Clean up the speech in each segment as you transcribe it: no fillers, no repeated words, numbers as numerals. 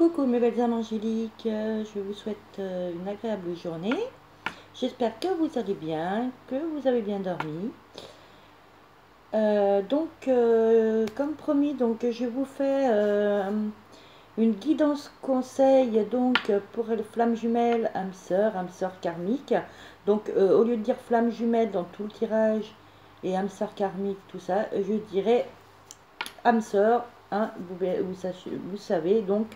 Coucou mes belles âmes angéliques, je vous souhaite une agréable journée. J'espère que vous allez bien, que vous avez bien dormi. Comme promis, je vous fais une guidance conseil pour les flammes jumelles, âme sœur karmique. Au lieu de dire flammes jumelles dans tout le tirage et âme sœur karmique, tout ça, je dirais âme sœur. Hein, vous savez donc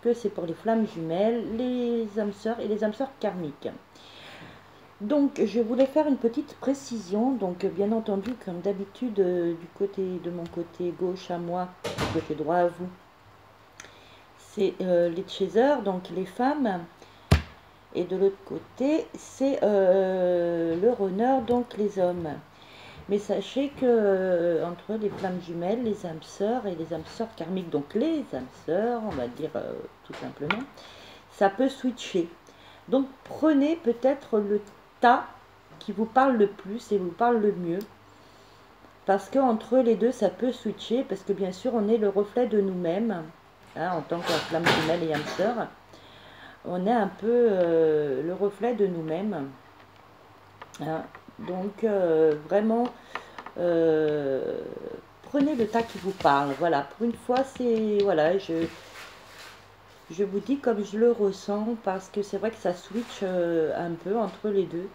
que c'est pour les flammes jumelles, les âmes sœurs et les âmes sœurs karmiques. Donc, je voulais faire une petite précision. Donc, bien entendu, comme d'habitude, du côté de mon côté gauche à moi, du côté droit à vous, c'est les chasers, donc les femmes. Et de l'autre côté, c'est le runner, donc les hommes. Mais sachez que entre les flammes jumelles, les âmes sœurs et les âmes sœurs karmiques, donc les âmes sœurs, on va dire tout simplement, ça peut switcher. Donc prenez peut-être le tas qui vous parle le plus et vous parle le mieux. Parce que entre les deux, ça peut switcher, parce que bien sûr, on est le reflet de nous-mêmes, hein, en tant que flamme jumelle et âme sœur. On est un peu le reflet de nous-mêmes. Hein. Donc vraiment, prenez le tas qui vous parle. Voilà, pour une fois, c'est voilà, je vous dis comme je le ressens, parce que c'est vrai que ça switch un peu entre les deux.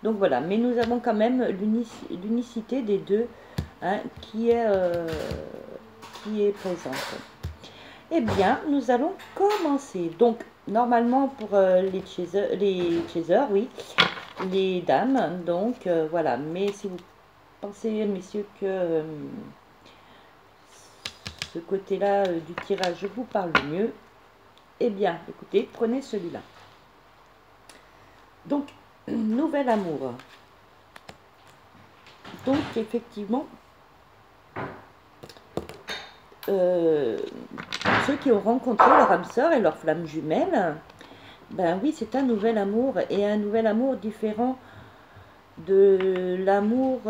Donc voilà, mais nous avons quand même l'unicité des deux, hein, qui est présente. Eh bien, nous allons commencer. Donc, normalement, pour les chasers, oui, les dames, donc voilà. Mais si vous pensez, messieurs, que ce côté-là du tirage vous parle mieux, eh bien, écoutez, prenez celui-là. Donc, nouvel amour. Donc, effectivement, ceux qui ont rencontré leur âme sœur et leur flamme jumelle, ben oui, c'est un nouvel amour, et un nouvel amour différent de l'amour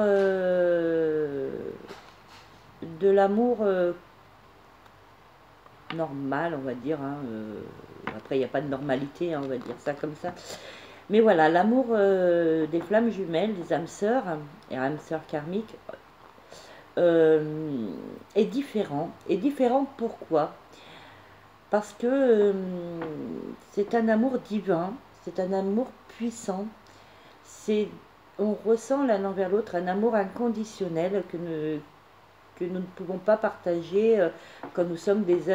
normal, on va dire, hein, après il n'y a pas de normalité, hein, on va dire ça comme ça, mais voilà, l'amour des flammes jumelles, des âmes sœurs et âmes sœurs karmiques est différent. Pourquoi? Parce que c'est un amour divin, c'est un amour puissant, on ressent l'un envers l'autre un amour inconditionnel que nous ne pouvons pas partager quand nous sommes des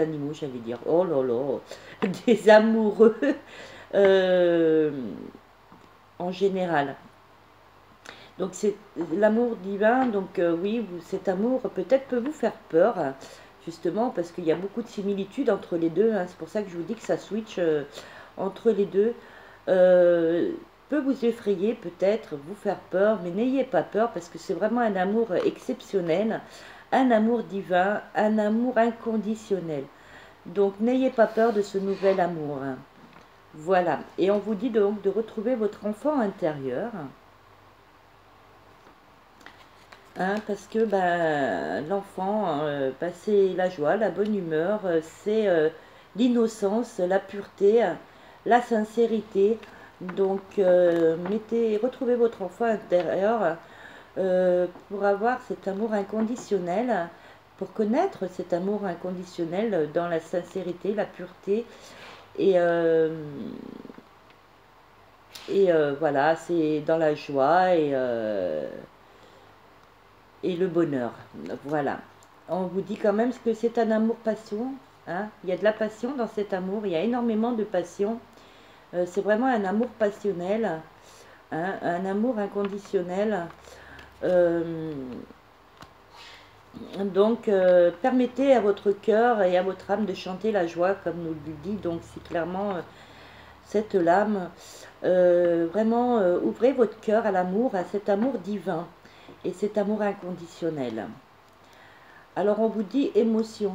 animaux, j'allais dire, oh là là, des amoureux en général. Donc c'est l'amour divin, donc oui, cet amour peut-être peut vous faire peur, justement parce qu'il y a beaucoup de similitudes entre les deux, hein, c'est pour ça que je vous dis que ça switch entre les deux, peut vous effrayer peut-être, vous faire peur, mais n'ayez pas peur parce que c'est vraiment un amour exceptionnel, un amour divin, un amour inconditionnel. Donc n'ayez pas peur de ce nouvel amour. Hein. Voilà, et on vous dit donc de retrouver votre enfant intérieur. Hein, parce que ben, l'enfant, c'est la joie, la bonne humeur, c'est l'innocence, la pureté, la sincérité. Donc, retrouvez votre enfant intérieur pour avoir cet amour inconditionnel, pour connaître cet amour inconditionnel dans la sincérité, la pureté. Voilà, c'est dans la joie et le bonheur. Voilà. On vous dit quand même que c'est un amour-passion. Hein. Il y a de la passion dans cet amour. Il y a énormément de passion. C'est vraiment un amour passionnel. Hein, un amour inconditionnel. Permettez à votre cœur et à votre âme de chanter la joie, comme nous le dit. Donc, c'est clairement cette lame. Vraiment, ouvrez votre cœur à l'amour, à cet amour divin. Et cet amour inconditionnel. Alors on vous dit émotion.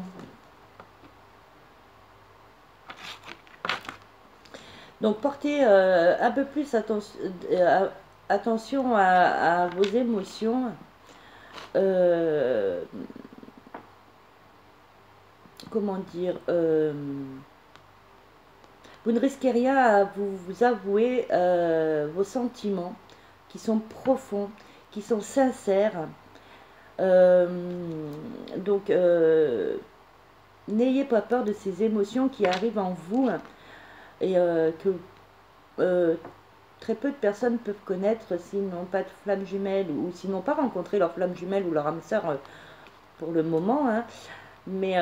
Donc portez un peu plus attention à vos émotions. comment dire, vous ne risquez rien à vous avouer vos sentiments qui sont profonds, qui sont sincères. Euh, donc, n'ayez pas peur de ces émotions qui arrivent en vous et que euh, très peu de personnes peuvent connaître s'ils n'ont pas de flamme jumelle ou s'ils n'ont pas rencontré leur flamme jumelle ou leur âme sœur pour le moment, hein. Mais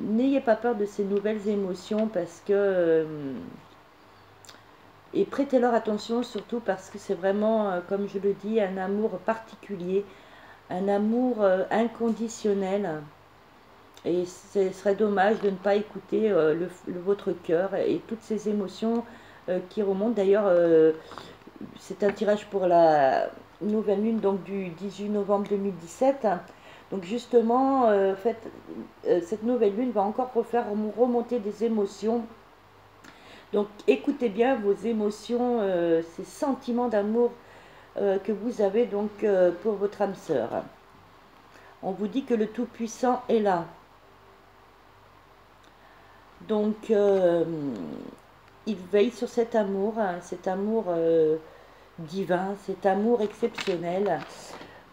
n'ayez pas peur de ces nouvelles émotions parce que et prêtez-leur attention surtout parce que c'est vraiment, comme je le dis, un amour particulier, un amour inconditionnel. Et ce serait dommage de ne pas écouter votre cœur et toutes ces émotions qui remontent. D'ailleurs, c'est un tirage pour la nouvelle lune donc du 18 novembre 2017. Donc justement, cette nouvelle lune va encore refaire remonter des émotions. Donc écoutez bien vos émotions, ces sentiments d'amour que vous avez donc pour votre âme sœur. On vous dit que le Tout-Puissant est là. Donc il veille sur cet amour divin, cet amour exceptionnel.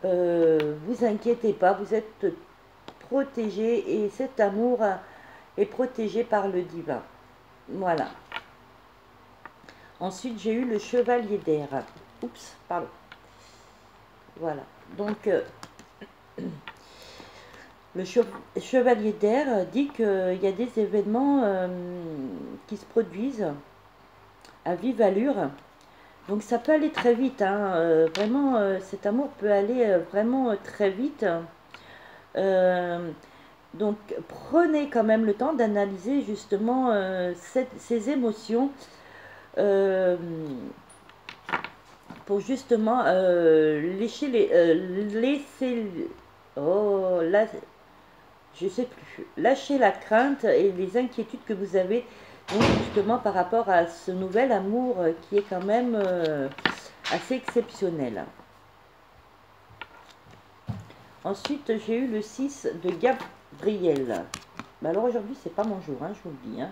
Vous inquiétez pas, vous êtes protégé et cet amour est protégé par le divin. Voilà. Ensuite, j'ai eu le chevalier d'air. Oups, pardon. Voilà. Donc, le chevalier d'air dit qu'il y a des événements qui se produisent à vive allure. Donc, ça peut aller très vite. Hein. Vraiment, cet amour peut aller vraiment très vite. Donc, prenez quand même le temps d'analyser justement ces émotions pour justement laisser oh là je sais plus lâcher la crainte et les inquiétudes que vous avez donc justement par rapport à ce nouvel amour qui est quand même assez exceptionnel. Ensuite j'ai eu le 6 de Gabriel. Alors aujourd'hui c'est pas mon jour, hein, je vous le dis, hein.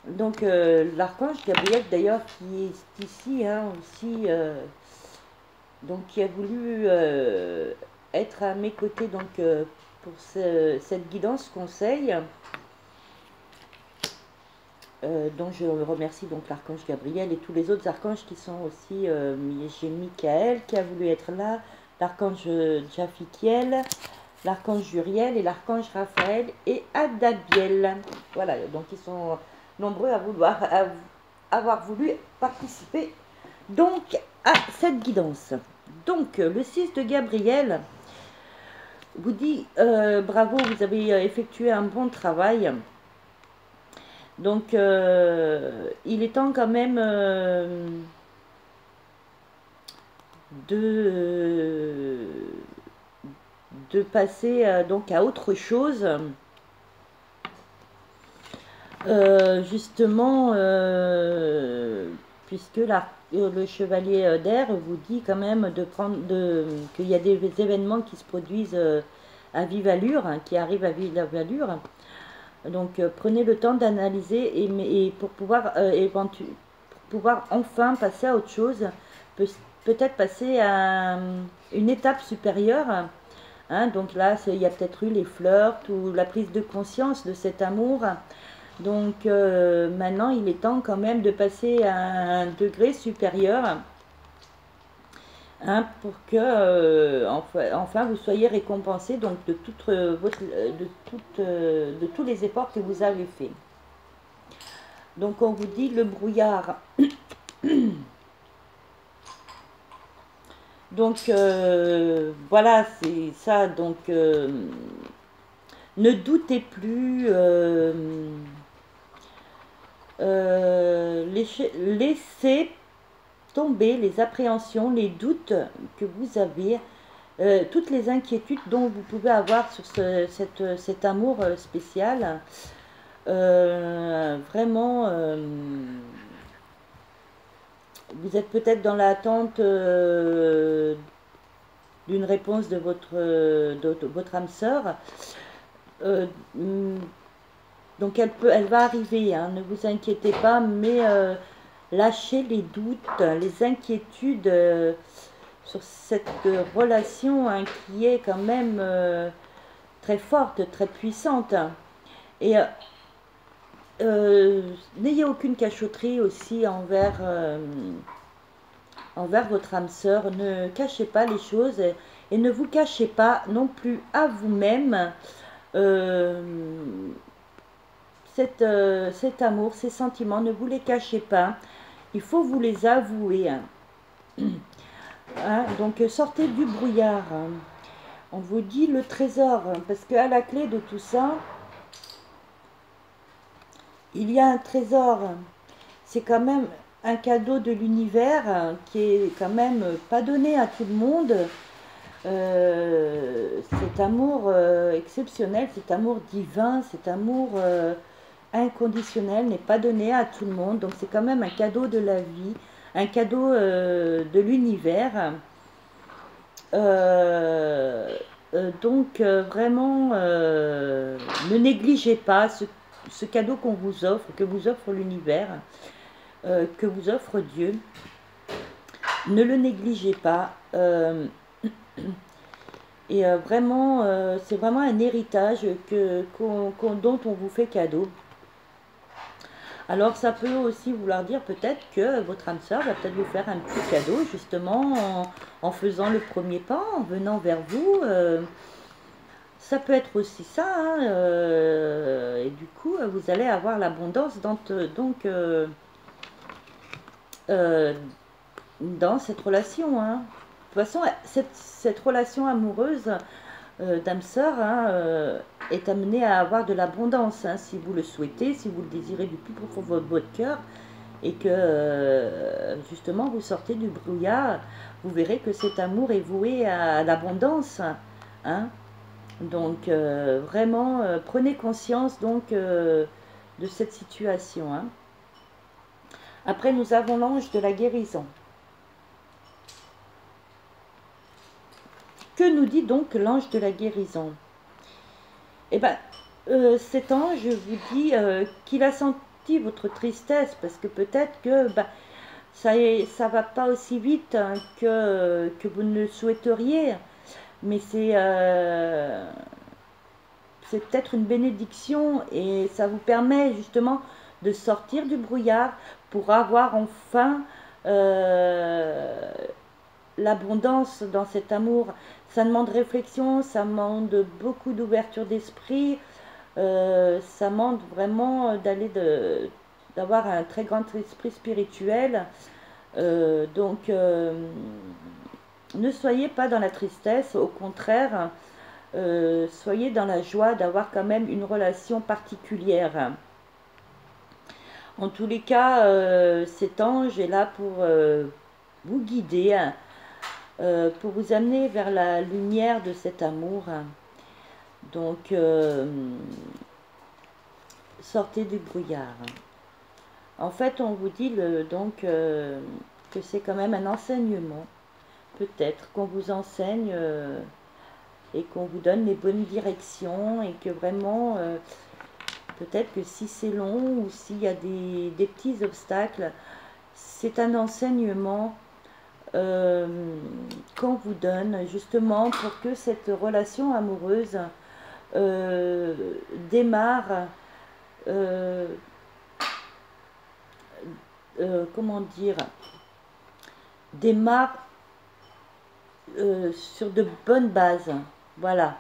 Donc l'archange Gabriel d'ailleurs qui est ici hein, aussi, donc qui a voulu être à mes côtés donc pour cette guidance conseil. Donc je remercie donc l'archange Gabriel et tous les autres archanges qui sont aussi, j'ai Michael qui a voulu être là, l'archange Japhikiel, l'archange Juriel et l'archange Raphaël et Adabiel. Voilà, donc ils sont nombreux à avoir voulu participer donc à cette guidance. Donc le 6 de Gabriel vous dit bravo, vous avez effectué un bon travail. Donc il est temps quand même de passer donc à autre chose. Justement, puisque le chevalier d'air vous dit quand même qu'il y a des événements qui se produisent à vive allure, hein, qui arrivent à vive allure. Donc prenez le temps d'analyser et pour pouvoir, enfin passer à autre chose, peut-être passer à une étape supérieure. Hein, donc là, il y a peut-être eu les flirts ou la prise de conscience de cet amour. Donc maintenant, il est temps quand même de passer à un degré supérieur hein, pour que enfin vous soyez récompensé donc de tous les efforts que vous avez faits. Donc on vous dit le brouillard. Donc voilà, c'est ça. Donc ne doutez plus. Laissez tomber les appréhensions, les doutes que vous avez, toutes les inquiétudes dont vous pouvez avoir sur cet amour spécial. Vraiment, vous êtes peut-être dans l'attente d'une réponse de votre âme sœur. hum, donc elle va arriver, hein, ne vous inquiétez pas, mais lâchez les doutes, les inquiétudes sur cette relation, hein, qui est quand même très forte, très puissante. Et n'ayez aucune cachotterie aussi envers votre âme sœur. Ne cachez pas les choses et ne vous cachez pas non plus à vous-même euh, cet amour, ces sentiments. Ne vous les cachez pas. Il faut vous les avouer. Hein, donc sortez du brouillard. On vous dit le trésor, parce qu'à la clé de tout ça, il y a un trésor. C'est quand même un cadeau de l'univers qui est quand même pas donné à tout le monde. Cet amour exceptionnel, cet amour divin, cet amour inconditionnel n'est pas donné à tout le monde. Donc c'est quand même un cadeau de la vie, un cadeau de l'univers. Donc vraiment, ne négligez pas ce cadeau qu'on vous offre, que vous offre l'univers, que vous offre Dieu. Ne le négligez pas. Et vraiment, c'est vraiment un héritage dont on vous fait cadeau. Alors ça peut aussi vouloir dire peut-être que votre âme sœur va peut-être vous faire un petit cadeau justement en faisant le premier pas, en venant vers vous. Ça peut être aussi ça, hein, et du coup vous allez avoir l'abondance dans cette relation. Hein. De toute façon, cette relation amoureuse d'âme sœur, hein, est amenée à avoir de l'abondance, hein, si vous le souhaitez, si vous le désirez du plus profond de votre cœur, et que justement vous sortez du brouillard, vous verrez que cet amour est voué à l'abondance. Hein. Donc vraiment, prenez conscience donc de cette situation. Hein. Après, nous avons l'ange de la guérison. Que nous dit donc l'ange de la guérison? Eh bien, cet ange vous dit qu'il a senti votre tristesse, parce que peut-être que ça va pas aussi vite, hein, que vous ne le souhaiteriez, mais c'est peut-être une bénédiction et ça vous permet justement de sortir du brouillard pour avoir enfin l'abondance dans cet amour. Ça demande réflexion, ça demande beaucoup d'ouverture d'esprit, ça demande vraiment d'avoir un très grand esprit spirituel. Donc, ne soyez pas dans la tristesse, au contraire, soyez dans la joie d'avoir quand même une relation particulière. En tous les cas, cet ange est là pour vous guider, pour vous amener vers la lumière de cet amour. Donc, sortez du brouillard. En fait, on vous dit que c'est quand même un enseignement, peut-être, qu'on vous enseigne et qu'on vous donne les bonnes directions et que vraiment, peut-être que si c'est long ou s'il y a des petits obstacles, c'est un enseignement qu'on vous donne justement pour que cette relation amoureuse démarre, comment dire, démarre sur de bonnes bases. Voilà.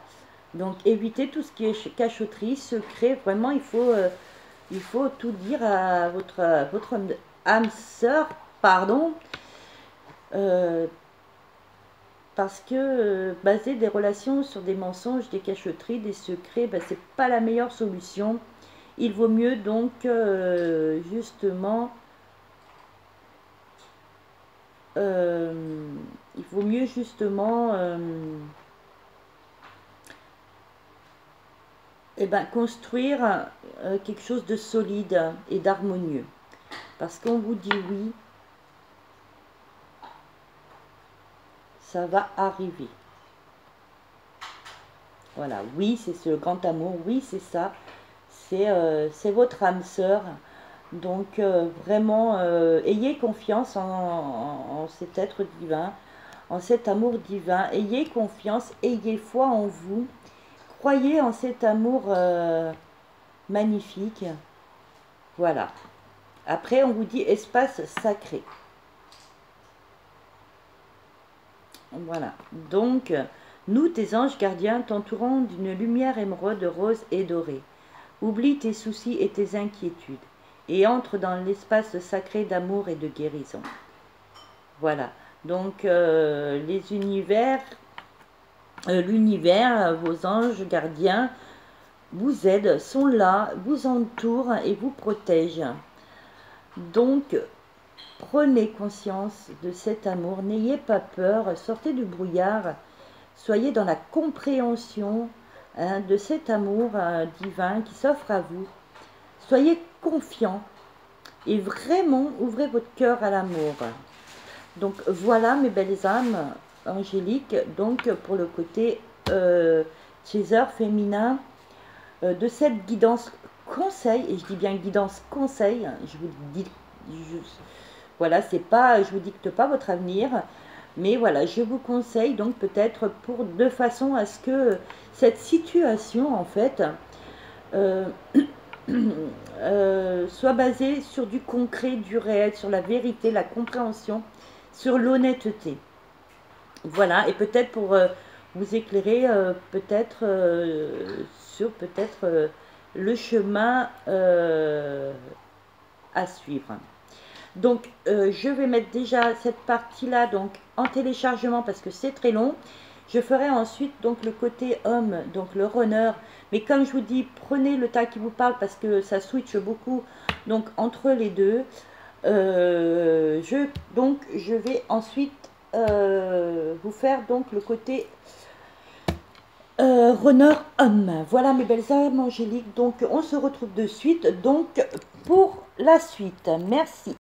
Donc évitez tout ce qui est cachotterie, secret. Vraiment, il faut tout dire à votre âme sœur, pardon, parce que baser des relations sur des mensonges, des cachotteries, des secrets, c'est pas la meilleure solution. Il vaut mieux donc justement, il vaut mieux justement construire quelque chose de solide et d'harmonieux. Parce qu'on vous dit oui, ça va arriver. Voilà, oui, c'est ce grand amour, oui, c'est ça. C'est votre âme sœur. Donc, vraiment, ayez confiance en cet être divin, en cet amour divin. Ayez confiance, ayez foi en vous. Croyez en cet amour magnifique. Voilà. Après, on vous dit espace sacré. Voilà. Donc, nous, tes anges gardiens, t'entourons d'une lumière émeraude, rose et dorée. Oublie tes soucis et tes inquiétudes et entre dans l'espace sacré d'amour et de guérison. Voilà. Donc, l'univers, vos anges gardiens vous aident, sont là, vous entourent et vous protègent. Donc, prenez conscience de cet amour, n'ayez pas peur, sortez du brouillard, soyez dans la compréhension de cet amour divin qui s'offre à vous. Soyez confiants et vraiment ouvrez votre cœur à l'amour. Donc voilà mes belles âmes angéliques, donc pour le côté chaser féminin de cette guidance conseil, et je dis bien guidance conseil, je vous dis, voilà, c'est pas, je vous dicte pas votre avenir, mais voilà, je vous conseille donc peut-être de façon à ce que cette situation en fait soit basée sur du concret, du réel, sur la vérité, la compréhension, sur l'honnêteté. Voilà, et peut-être pour vous éclairer peut-être sur peut-être le chemin à suivre. Donc, je vais mettre déjà cette partie-là donc en téléchargement parce que c'est très long. Je ferai ensuite donc le côté homme, donc le runner. Mais comme je vous dis, prenez le tas qui vous parle parce que ça switch beaucoup donc entre les deux. Je vais ensuite vous faire donc le côté runner homme. Voilà mes belles âmes angéliques. Donc on se retrouve de suite donc pour la suite. Merci.